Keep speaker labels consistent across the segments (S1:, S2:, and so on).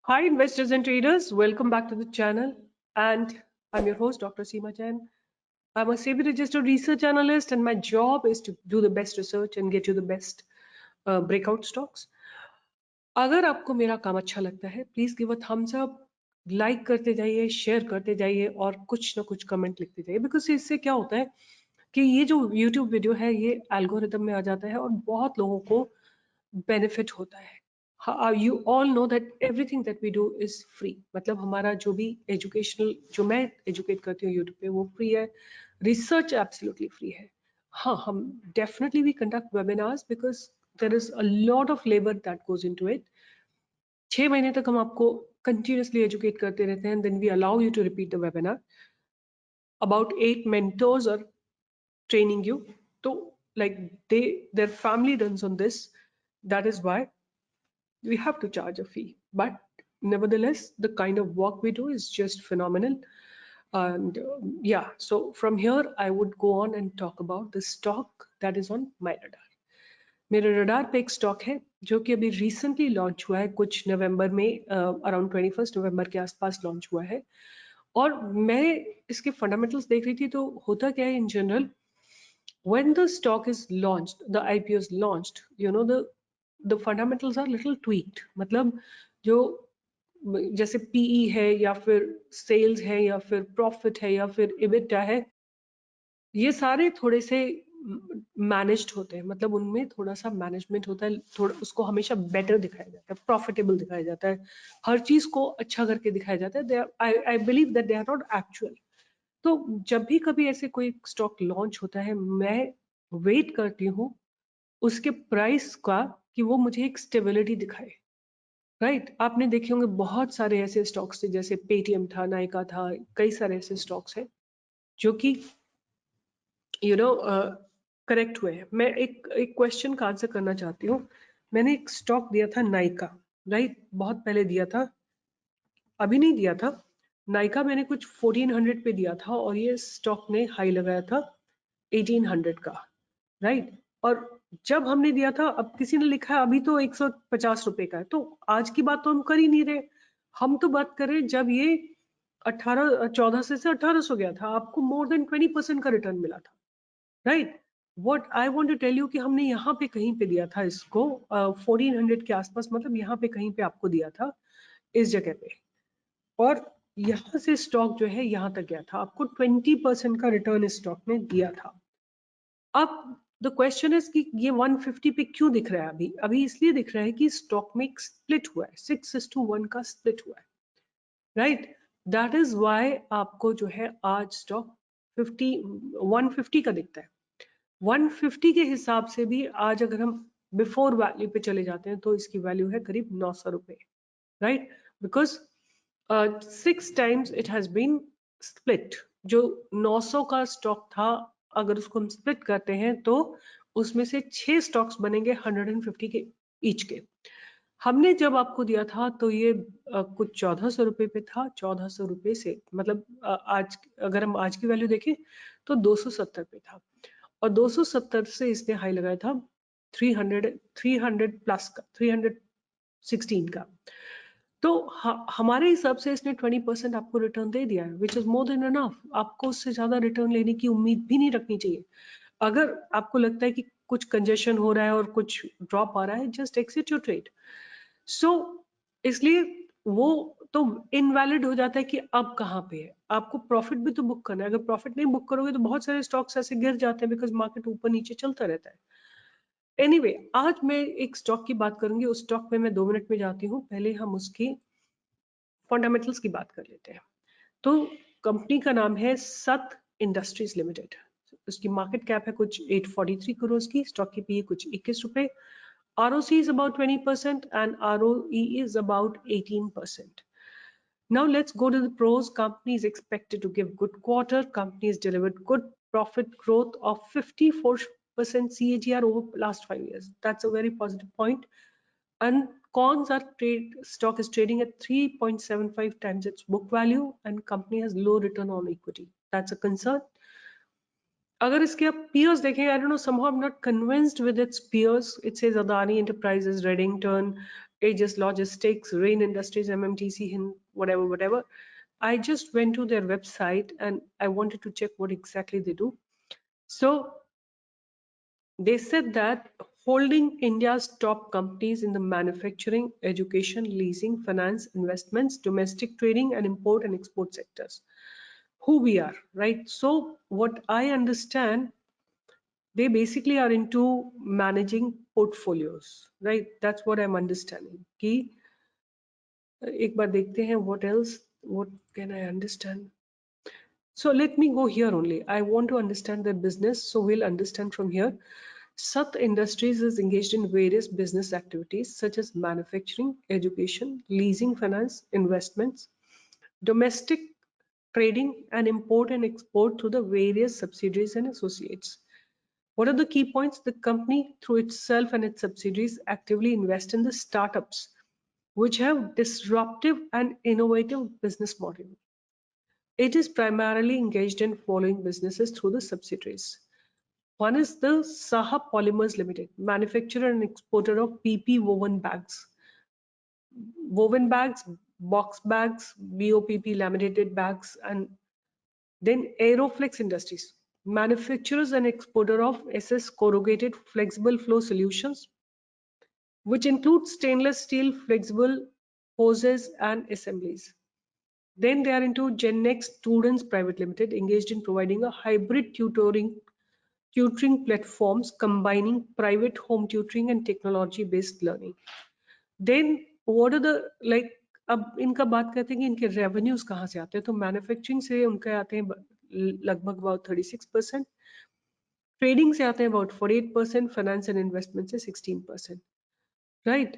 S1: Hi, investors and traders. Welcome back to the channel. And I'm your host, Dr. Seema Jain. I'm a SEBI registered research analyst, and my job is to do the best research and get you the best breakout stocks. अगर आपको मेरा काम अच्छा लगता है, please give a thumbs up, like करते जाइए, share करते जाइए और कुछ ना कुछ कमेंट लिखते जाइए, बिकॉज इससे क्या होता है कि ये जो YouTube वीडियो है ये एल्गोरिदम में आ जाता है और बहुत लोगों को बेनिफिट होता है. You all know that everything that we do is free. मतलब हमारा जो भी एजुकेशनल, जो मैं एजुकेट करती हूँ यूट्यूब पे, वो फ्री है. रिसर्च एब्सोल्युटली फ्री है. हाँ, हम definitely we conduct webinars because there is a lot of labour that goes into it. 6 महीने तक हम आपको कंटिन्यूसली एजुकेट करते रहते हैं. Then we allow you to repeat the webinar. About 8 mentors are training you. So like their family runs on this. That is why we have to charge a fee. But nevertheless, the kind of work we do is just phenomenal. And yeah, so from here I would go on and talk about the stock that is on my radar. मेरे radar पे एक stock है जो कि अभी recently launch हुआ है, कुछ नवंबर में, अराउंड 21 नवंबर के आसपास लॉन्च हुआ है. और मैं इसके फंडामेंटल्स देख रही थी. तो होता क्या है in general, when the stock is launched, the IPO is launched, you know, the fundamentals are little tweaked. मतलब जो जैसे PE है या फिर सेल्स है या फिर प्रॉफिट है या फिर EBITDA है, ये सारे थोड़े से मैनेज्ड होते हैं. मतलब उनमें थोड़ा सा मैनेजमेंट होता है, थोड़ा उसको हमेशा बेटर दिखाया जाता है, प्रॉफिटेबल दिखाया जाता है, हर चीज को अच्छा करके दिखाया जाता है. I believe that they are not actual. तो जब भी कभी ऐसे कोई स्टॉक लॉन्च होता है, मैं वेट करती हूँ उसके प्राइस का कि वो मुझे एक स्टेबिलिटी दिखाए. राइट, आपने देखे होंगे बहुत सारे ऐसे स्टॉक्स थे, जैसे पेटीएम था, नायका था, कई सारे ऐसे स्टॉक्स हैं जो कि करेक्ट हुए हैं. मैं एक एक क्वेश्चन का आंसर करना चाहती हूँ. मैंने एक स्टॉक दिया था नायका, राइट, बहुत पहले दिया था, अभी नहीं दिया था. नायका मैंने कुछ 1400 पे दिया था और ये स्टॉक ने हाई लगाया था 1800 का, राइट. और जब हमने दिया था, अब किसी ने लिखा है अभी तो 150 रुपए का है. तो आज की बात तो हम कर ही नहीं रहे. हम तो बात कर रहे हैं जब ये 1400 से 1800 गया था, आपको मोर देन 20% का रिटर्न मिला था, right. What I want to tell you कि हमने यहाँ पे कहीं पे दिया था इसको 1400 के आसपास, मतलब यहाँ पे कहीं पे आपको दिया था इस जगह पे. और यहाँ से स्टॉक जो है यहाँ तक गया था, आपको 20% का रिटर्न इस स्टॉक में दिया था. अब द क्वेश्चन इज कि ये 150 पे क्यों दिख रहा है अभी? अभी इसलिए दिख रहा है कि स्टॉक में एक स्प्लिट हुआ है, 6:1 का स्प्लिट हुआ है, राइट. दैट इज वाई आपको जो है आज स्टॉक 150 का दिखता है. 150 के हिसाब से भी आज अगर हम बिफोर वैल्यू पे चले जाते हैं तो इसकी वैल्यू है करीब 900 रुपए, right. Because 6 times it has been split. जो 900 का स्टॉक था, अगर उसको हम स्प्लिट करते हैं तो उसमें से 6 स्टॉक्स बनेंगे 150 के ईच के. हमने जब आपको दिया था तो ये कुछ 1400 रुपए पे था. 1400 रुपए से मतलब आज अगर हम आज की वैल्यू देखें तो 270 पे था. और 270 से इसने हाई लगाया था 300 प्लस का, 316 का. तो हमारे हिसाब से इसने 20% आपको रिटर्न दे दिया है, which is more than enough. आपको उससे ज्यादा रिटर्न लेने की उम्मीद भी नहीं रखनी चाहिए. अगर आपको लगता है कि कुछ कंजेशन हो रहा है और कुछ ड्रॉप आ रहा है, जस्ट एक्सिट योर ट्रेड. सो इसलिए वो तो इनवैलिड हो जाता है कि अब कहाँ पे है. आपको प्रॉफिट भी तो बुक करना है. अगर प्रॉफिट नहीं बुक करोगे तो बहुत सारे स्टॉक्स ऐसे गिर जाते हैं, बिकॉज मार्केट ऊपर नीचे चलता रहता है. एनीवे, आज मैं एक स्टॉक की बात करूंगी. उस स्टॉक में मैं 2 मिनट में जाती हूँ. पहले हम उसकी फंडामेंटल्स की बात कर लेते हैं. तो कंपनी का नाम है सत इंडस्ट्रीज लिमिटेड. उसकी मार्केट कैप है कुछ 843 करोड़ की. स्टॉक की पीई कुछ 21 रुपए. ROC is about 20% and ROE is about 18%. Now let's go to the pros. Company is expected to give good quarter. Company has delivered good profit growth of 54% CAGR over last 5 years. That's a very positive point. And cons are stock is trading at 3.75 times its book value and company has low return on equity. That's a concern. अगर इसके आप peers देखें, I don't know, somehow I'm not convinced with its peers. It says Adani Enterprises, Redington, Aegis Logistics, Rain Industries, MMTC, whatever. I just went to their website and I wanted to check what exactly they do. So they said that holding India's top companies in the manufacturing, education, leasing, finance, investments, domestic trading, and import and export sectors. Who we are, right? So what I understand, they basically are into managing portfolios, right? That's what I'm understanding. कि एक बार देखते हैं what else, what can I understand? So let me go here only. I want to understand their business, so we'll understand from here. Sat Industries is engaged in various business activities such as manufacturing, education, leasing, finance, investments, domestic trading, and import and export through the various subsidiaries and associates. What are the key points? The company, through itself and its subsidiaries, actively invest in the startups which have disruptive and innovative business model. It is primarily engaged in following businesses through the subsidiaries. One is the Saha Polymers Limited, manufacturer and exporter of PP woven bags. Woven bags, box bags, BOPP laminated bags, and then Aeroflex Industries, manufacturers and exporter of SS corrugated flexible flow solutions, which include stainless steel flexible hoses and assemblies. Then they are into GenNext Students Private Limited, engaged in providing a hybrid tutoring platforms combining private home tutoring and technology-based learning. Then what are the like, अब इनका बात करते हैं कि इनके revenues कहाँ से आते हैं, तो मैन्युफैक्चरिंग से उनके आते हैं लगभग about 36%, ट्रेडिंग से आते हैं about 48%, फाइनेंस एंड इन्वेस्टमेंट से 16%, right?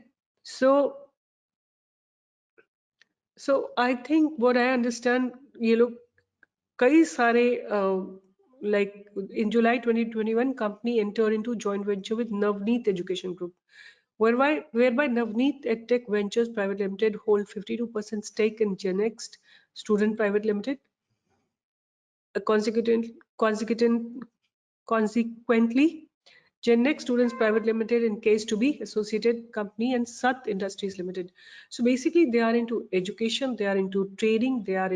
S1: So I think what I understand, ये लोग कई सारे like in July 2021, company entered into joint venture with Navneet Education Group, whereby Navneet EdTech Ventures Private Limited hold 52% stake in GenNext Student Private Limited. Consequently, GenNext Students Private Limited in case to be associated company and Sat Industries Limited. So basically they are into education, they are into trading, they are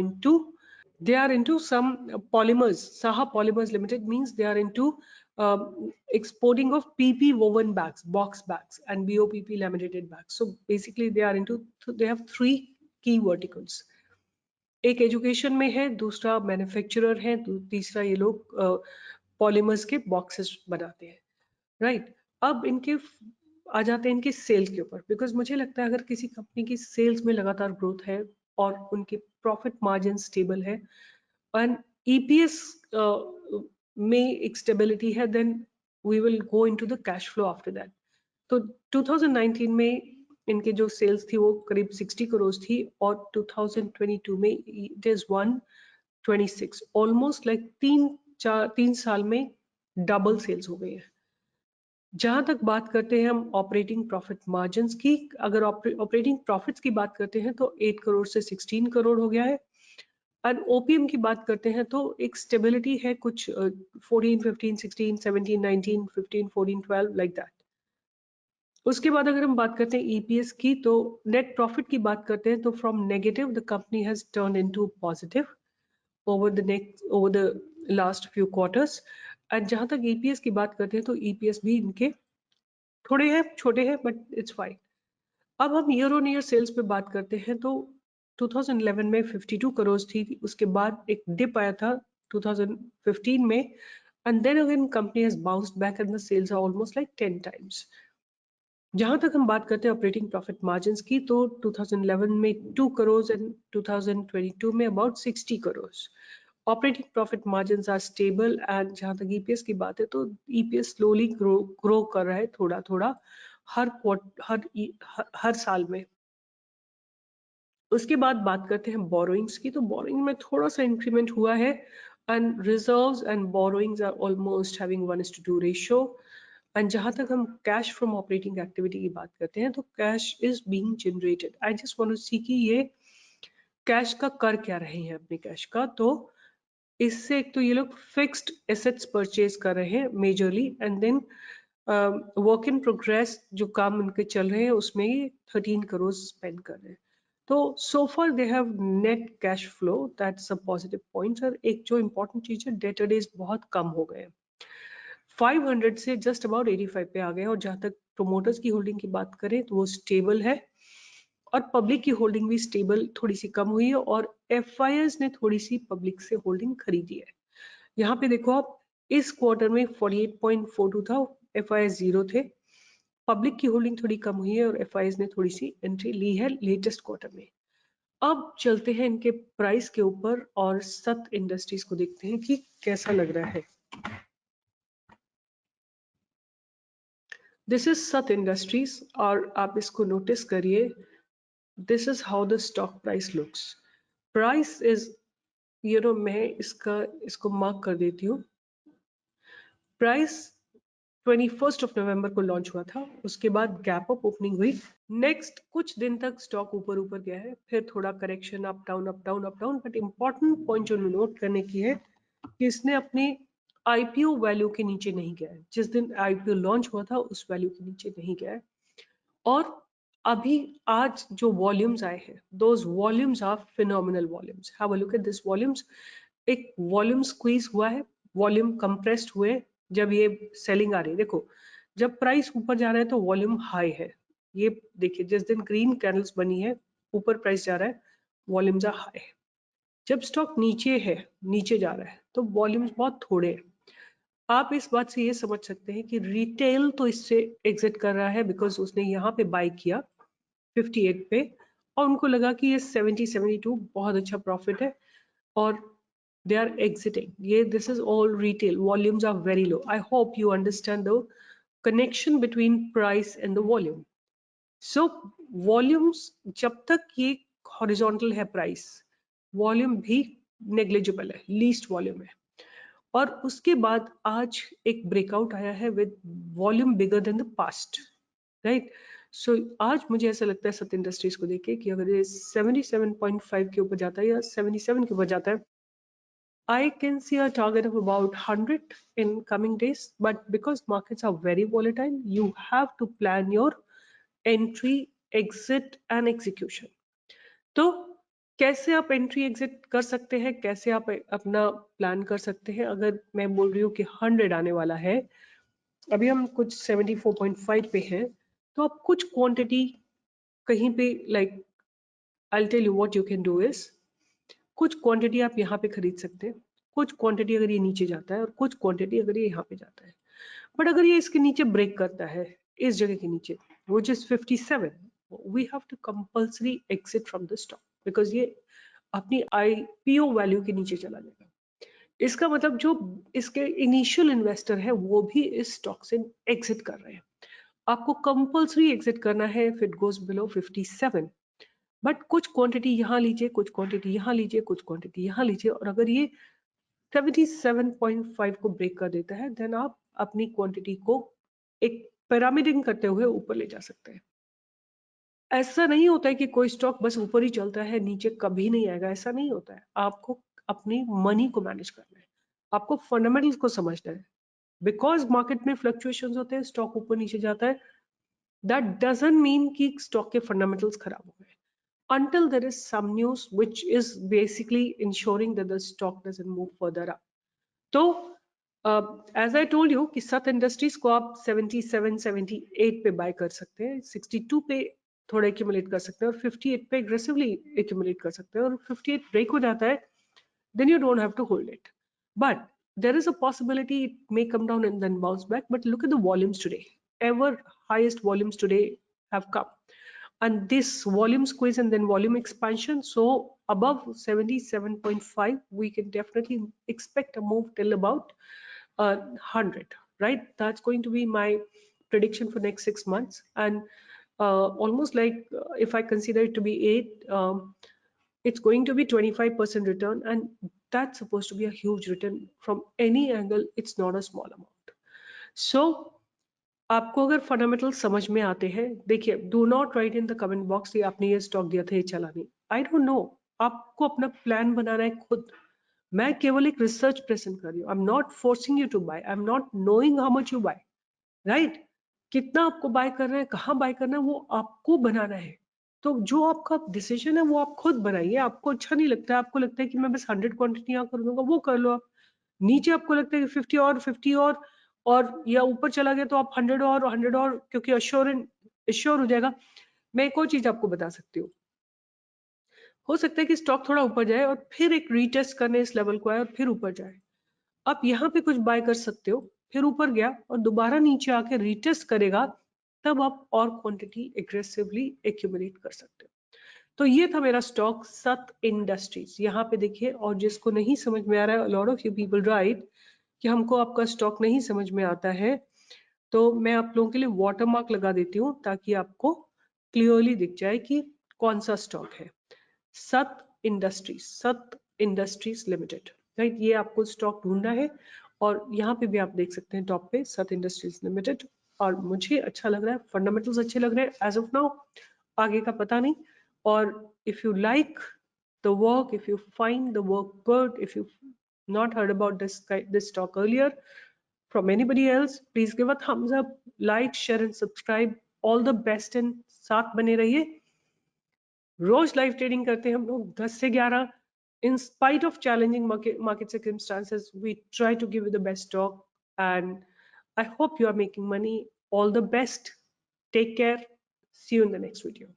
S1: into some polymers. Saha Polymers Limited means they are into exporting of PP woven bags, box bags, and BOPP laminated bags. So basically they have three key verticals. एक education में है, दूसरा manufacturer है, तीसरा ये लोग polymers के boxes बनाते हैं, राइट? अब इनके आ जाते हैं इनके सेल के ऊपर, बिकॉज मुझे लगता है अगर किसी कंपनी की सेल्स में लगातार ग्रोथ है और उनकी प्रॉफिट मार्जिन स्टेबल है and EPS में एक स्टेबिलिटी है, then we will go into the cash flow after that. तो 2019 में इनके जो सेल्स थी वो करीब 60 करोड़ थी और 2022 में it is 126, ऑलमोस्ट लाइक 3 साल में डबल सेल्स हो गई है. जहां तक बात करते हैं हम ऑपरेटिंग प्रॉफिट मार्जिन की, अगर ऑपरेटिंग प्रॉफिट्स की बात करते हैं तो 8 करोड़ से 16 करोड़ हो गया है. और ओपीएम की बात करते हैं तो एक स्टेबिलिटी है, कुछ 14, 15, 16, 17, 19, 15, 14, 12 लाइक दैट. उसके बाद अगर हम बात करते हैं ईपीएस की, तो नेट प्रॉफिट की बात करते हैं तो from negative the company has turn into positive over the last few quarters. And जहां तक ईपीएस की बात करते हैं तो ईपीएस भी इनके थोड़े हैं, छोटे हैं, बट इट्स फाइन. अब हम ईयर ऑन ईयर सेल्स पे बात करते हैं तो 2011 में 52 करोड़ थी, उसके बाद एक डिप आया था 2015 में, and then again company has bounced back and the sales are almost like 10 times. जहां तक हम बात करते हैं ऑपरेटिंग प्रॉफिट मार्जिन्स की, तो 2011 में 2 करोड़ एंड 2022 में about 60 crore. Operating profit margins are stable. And जहां तक ईपीएस की बात है तो ईपीएस स्लोली ग्रो कर रहा है थोड़ा थोड़ा हर साल में. उसके बाद बात करते हैं बोरोइंग्स की, तो बोरोइंग में थोड़ा सा इंक्रीमेंट हुआ है and reserves and borrowings are almost having 1:2 ratio. And जहां तक हम कैश फ्रॉम ऑपरेटिंग एक्टिविटी की बात करते हैं तो cash is being generated. I just want to see कि ये कैश का कर क्या रहे हैं अपने कैश का. तो इससे एक तो ये लोग फिक्स्ड एसेट्स परचेज कर रहे हैं majorly, and then work in progress जो काम उनके चल रहे हैं उसमें ही 13 करोड़ स्पेंड कर रहे हैं। तो so far they have net cash flow, that's a positive point. और एक जो इम्पोर्टेंट चीज है, डेटर डेज बहुत कम हो गए हैं, 500 से जस्ट अबाउट 85 पे आ गए। और जहां तक प्रोमोटर्स की होल्डिंग की बात करें तो वो स्टेबल है, और पब्लिक की होल्डिंग भी स्टेबल थोड़ी सी कम हुई है, और एफआईआईज ने थोड़ी सी पब्लिक से होल्डिंग खरीदी है। यहाँ पे देखो आप, इस क्वार्टर में 48.42 था, एफआईआई 0 थे, पब्लिक की होल्डिंग थोड़ी कम हुई है और एफआईआईज ने थोड़ी सी एंट्री ली है लेटेस्ट क्वार्टर में। अब चलते हैं इनके प्राइस के ऊपर और सत इंडस्ट्रीज को देखते हैं कि कैसा लग रहा है। दिस इज सत इंडस्ट्रीज, और आप इसको नोटिस करिए, this is how the stock price looks. Price is, मैं इसको मार्क कर देती हूँ। प्राइस 21 नवंबर को लॉन्च हुआ था, उसके बाद गैप अप ओपनिंग हुई। नेक्स्ट कुछ दिन तक स्टॉक ऊपर ऊपर गया है, फिर थोड़ा correction, up down up down up down. But important point जो नोट करने की है कि इसने अपने आईपीओ वैल्यू के नीचे नहीं गया है। जिस दिन आईपीओ लॉन्च हुआ था उस वैल्यू के नीचे नहीं गया है। और अभी आज जो वॉल्यूम्स आए हैं, those volumes are phenomenal volumes. Have a look at this volumes. एक वॉल्यूम स्क्वीज हुआ है, वॉल्यूम कंप्रेस्ड हुए जब ये सेलिंग आ रही है। देखो, जब प्राइस ऊपर जा रहा है तो वॉल्यूम हाई है। ये देखिए, जिस दिन ग्रीन कैंडल्स बनी है, ऊपर प्राइस जा रहा है, वॉल्यूम्स आर हाई। जब स्टॉक नीचे है, नीचे जा रहा है, तो वॉल्यूम्स बहुत थोड़े हैं। आप इस बात से ये समझ सकते हैं कि रिटेल तो इससे एग्जिट कर रहा है, बिकॉज उसने यहाँ पे बाय किया 58 पे, और उनको लगा कि ये 70-72 बहुत अच्छा प्रॉफिट है, और they are exiting. Yeah, this is all retail. Volumes are very low. I hope you understand the connection between price and the volume. So volumes, जब तक ये horizontal है price, volume भी negligible है, least volume है। और उसके बाद आज एक ब्रेकआउट आया है with volume bigger than the past, right. So आज मुझे ऐसा लगता है सत इंडस्ट्रीज को देखे कि अगर ये 77.5 के ऊपर जाता है या 77 के ऊपर जाता है, I can see a target of about 100 in coming days, but because markets are very volatile, you have to plan your entry, exit and execution. तो कैसे आप एंट्री एग्जिट कर सकते हैं, कैसे आप अपना प्लान कर सकते हैं? अगर मैं बोल रही हूँ कि 100 आने वाला है, अभी हम कुछ 74.5 पे हैं, तो आप कुछ क्वांटिटी कहीं पे, like I tell you what you can do is, कुछ क्वांटिटी आप यहाँ पे खरीद सकते हैं, कुछ क्वांटिटी अगर ये नीचे जाता है, और कुछ क्वांटिटी अगर ये यहाँ पे जाता है। बट अगर ये इसके नीचे ब्रेक करता है, इस जगह के नीचे, which is 57, we have to compulsory exit from the stock, because ये अपनी आईपीओ वैल्यू के नीचे चला जाएगा। इसका मतलब जो इसके इनिशियल इन्वेस्टर है वो भी इस स्टॉक से एग्जिट कर रहे हैं। आपको कंपल्सरी एग्जिट करना है if it goes below 57। But कुछ क्वांटिटी यहाँ लीजिए, कुछ क्वांटिटी यहाँ लीजिए, कुछ क्वांटिटी यहाँ लीजिए, और अगर ये 77.5 को ब्रेक कर देता है, देन आप अपनी क्वांटिटी को एक पिरामिडिंग करते हुए ऊपर ले जा सकते हैं। ऐसा नहीं होता है कि कोई स्टॉक बस ऊपर ही चलता है, नीचे कभी नहीं आएगा, ऐसा नहीं होता है। आपको अपनी मनी को मैनेज करना है, आपको फंडामेंटल्स को समझना है। बिकॉज मार्केट में फ्लक्चुएशंस होते हैं, स्टॉक ऊपर नीचे जाता है, दैट डजंट मीन कि स्टॉक के फंडामेंटल्स खराब हो गए, until there is some news which is basically ensuring that the stock doesn't move further up. तो एज आई टोल्ड यू कि सत इंडस्ट्रीज को आप 77-78 पे बाय कर सकते हैं, 62 पे थोड़ा एक्यूमुलेट कर सकते हैं, और 58 पे एग्रेसिवली एक्यूमुलेट कर सकते हैं। और 58 ब्रेक हो जाता है, then you don't have to hold it. But there is a possibility it may come down and then bounce back. But look at the volumes today. Ever highest volumes today have come. And this volume squeeze and then volume expansion. So above 77.5, we can definitely expect a move till about 100, right? That's going to be my prediction for next 6 months. And almost like if I consider it to be 8, it's going to be 25% return, and that's supposed to be a huge return from any angle. It's not a small amount. So आपको अगर fundamental समझ में आते हैं, देखिए, do not right in the comment box कि आपने ये स्टॉक दिया था, ये चला नहीं। आई डोंट नो, आपको अपना प्लान बनाना है खुद। मैं केवल एक रिसर्च प्रेजेंट कर रही हूँ। I am not forcing you to buy, I am not knowing how much you buy. Right? कितना आपको बाय करना है, कहाँ बाय करना है, वो आपको बनाना है। तो जो आपका डिसीजन है वो आप खुद बनाइए। आपको अच्छा नहीं लगता है, आपको लगता है कि मैं बस 100 क्वांटिटियां कर दूंगा, वो कर लो आप। नीचे आपको लगता है कि 50 और 50 और या ऊपर चला गया तो आप 100 और 100 और, क्योंकि अश्योर हो जाएगा। मैं एक और चीज आपको बता सकती हूँ, हो सकता है कि स्टॉक थोड़ा ऊपर जाए और फिर एक रीटेस्ट करने इस लेवल को आए और फिर ऊपर जाए। आप यहाँ पे कुछ बाय कर सकते हो, फिर ऊपर गया और दोबारा नीचे आके रीटेस्ट करेगा, तब आप और क्वांटिटी एग्रेसिवली एक्यूमुलेट कर सकते हो। तो ये था मेरा स्टॉक सत इंडस्ट्रीज। यहाँ पे देखिए, और जिसको नहीं समझ में आ रहा है, lot of you people right कि हमको आपका स्टॉक नहीं समझ में आता है, तो मैं आप लोगों के लिए वाटरमार्क लगा देती हूँ ताकि आपको क्लियरली दिख जाए कि कौन सा स्टॉक है। सत इंडस्ट्रीज लिमिटेड, राइट? ये आपको स्टॉक ढूंढना है और यहाँ पे भी आप देख सकते हैं टॉप पे सत इंडस्ट्रीज लिमिटेड। और मुझे अच्छा लग रहा है, फंडामेंटल्स अच्छे लग रहे हैं एज ऑफ नाउ, आगे का पता नहीं। और if you like the work, if you find the work good, if you've not heard about this talk earlier from anybody else, please give a thumbs up, like, share and subscribe. All the best and साथ बने रहिए। रोज live trading करते हैं हम लोग 10 से 11। in spite of challenging market circumstances, we try to give you the best talk, and I hope you are making money. All the best. Take care. See you in the next video.